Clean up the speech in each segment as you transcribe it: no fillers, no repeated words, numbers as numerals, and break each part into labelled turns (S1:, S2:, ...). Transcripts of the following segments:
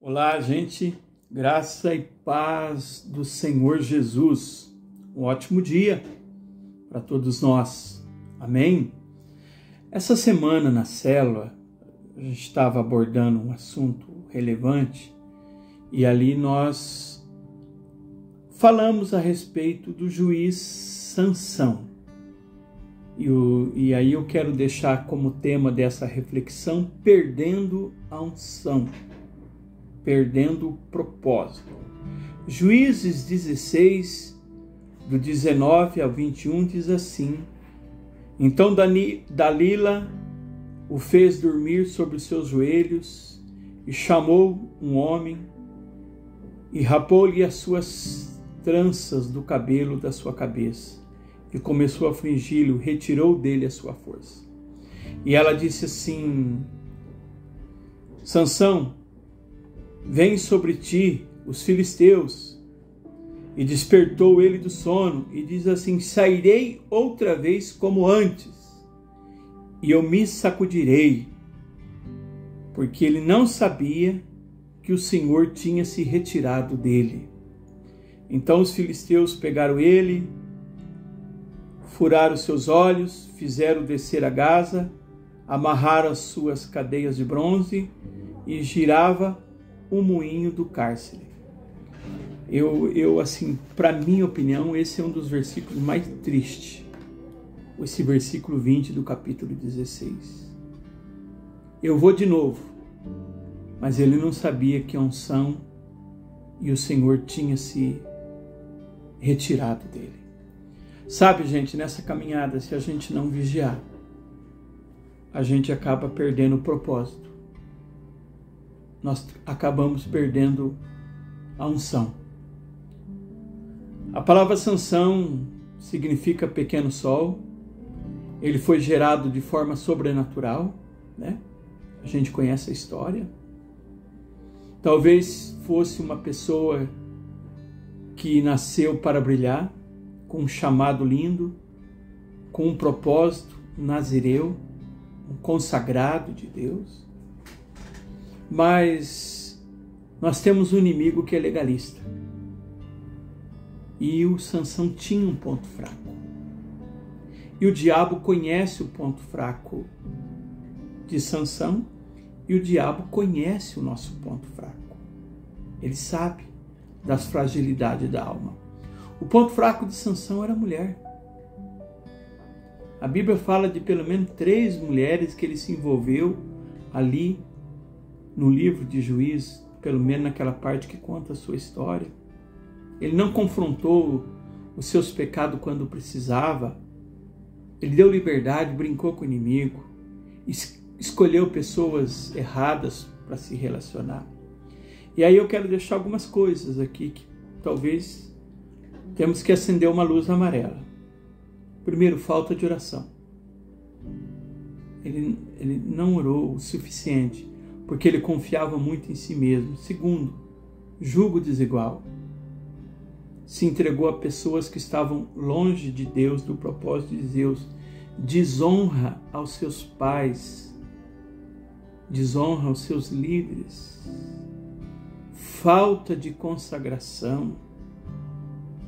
S1: Olá, gente, graça e paz do Senhor Jesus. Um ótimo dia para todos nós. Amém? Essa semana na célula, a gente estava abordando um assunto relevante e ali nós falamos a respeito do juiz Sansão. E aí eu quero deixar como tema dessa reflexão, perdendo a unção. Perdendo o propósito. Juízes 16, do 19 ao 21, diz assim: Então Dalila o fez dormir sobre os seus joelhos e chamou um homem e rapou-lhe as suas tranças do cabelo da sua cabeça e começou a afligi-lo, retirou dele a sua força. E ela disse assim: Sansão, vem sobre ti os filisteus. E despertou ele do sono e diz assim: sairei outra vez como antes, e eu me sacudirei, porque ele não sabia que o Senhor tinha se retirado dele. Então os filisteus pegaram ele, furaram seus olhos, fizeram descer a Gaza, amarraram as suas cadeias de bronze e girava o moinho do cárcere. Assim, para minha opinião, esse é um dos versículos mais tristes. Esse versículo 20 do capítulo 16. Eu vou de novo. Mas ele não sabia que a unção e o Senhor tinha se retirado dele. Sabe, gente, nessa caminhada, se a gente não vigiar, a gente acaba perdendo o propósito. Nós acabamos perdendo a unção. A palavra Sansão significa pequeno sol. Ele foi gerado de forma sobrenatural, né? A gente conhece a história. Talvez fosse uma pessoa que nasceu para brilhar, com um chamado lindo, com um propósito, um nazireu, um consagrado de Deus. Mas nós temos um inimigo que é legalista. E o Sansão tinha um ponto fraco. E o diabo conhece o ponto fraco de Sansão e o diabo conhece o nosso ponto fraco. Ele sabe das fragilidades da alma. O ponto fraco de Sansão era a mulher. A Bíblia fala de pelo menos 3 mulheres que ele se envolveu ali no livro de Juízes, pelo menos naquela parte que conta a sua história. Ele não confrontou os seus pecados quando precisava. Ele deu liberdade, brincou com o inimigo, escolheu pessoas erradas para se relacionar. E aí eu quero deixar algumas coisas aqui que talvez temos que acender uma luz amarela. Primeiro, falta de oração. Ele não orou o suficiente, porque ele confiava muito em si mesmo. Segundo, julgo desigual. Se entregou a pessoas que estavam longe de Deus, do propósito de Deus. Desonra aos seus pais. Desonra aos seus líderes. Falta de consagração.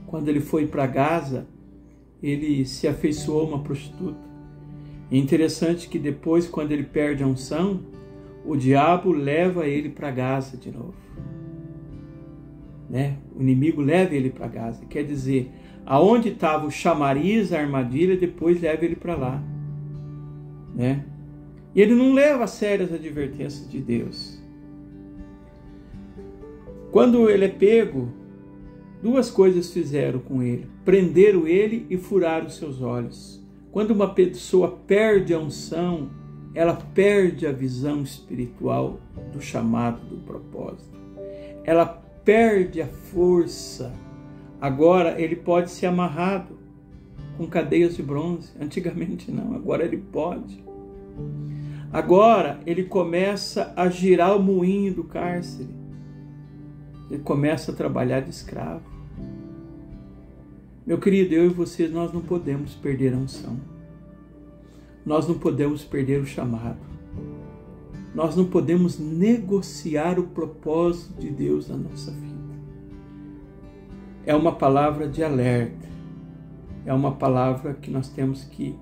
S1: Quando ele foi para Gaza, ele se afeiçoou a uma prostituta. É interessante que depois, quando ele perde a unção, o diabo leva ele para Gaza de novo. Né? O inimigo leva ele para Gaza. Quer dizer, aonde estava o chamariz, a armadilha, depois leva ele para lá. Né? E ele não leva a sério as advertências de Deus. Quando ele é pego, 2 coisas fizeram com ele. Prenderam ele e furaram os seus olhos. Quando uma pessoa perde a unção, ela perde a visão espiritual do chamado, do propósito. Ela perde a força. Agora ele pode ser amarrado com cadeias de bronze. Antigamente não, agora ele pode. Agora ele começa a girar o moinho do cárcere. Ele começa a trabalhar de escravo. Meu querido, eu e você, nós não podemos perder a unção. Nós não podemos perder o chamado. Nós não podemos negociar o propósito de Deus na nossa vida. É uma palavra de alerta. É uma palavra que nós temos que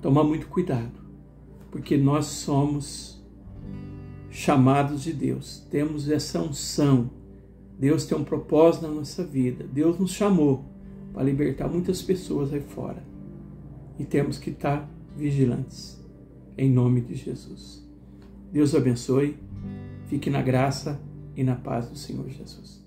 S1: tomar muito cuidado, porque nós somos chamados de Deus, temos essa unção. Deus tem um propósito na nossa vida. Deus nos chamou para libertar muitas pessoas aí fora. E temos que estar vigilantes, em nome de Jesus. Deus abençoe, fique na graça e na paz do Senhor Jesus.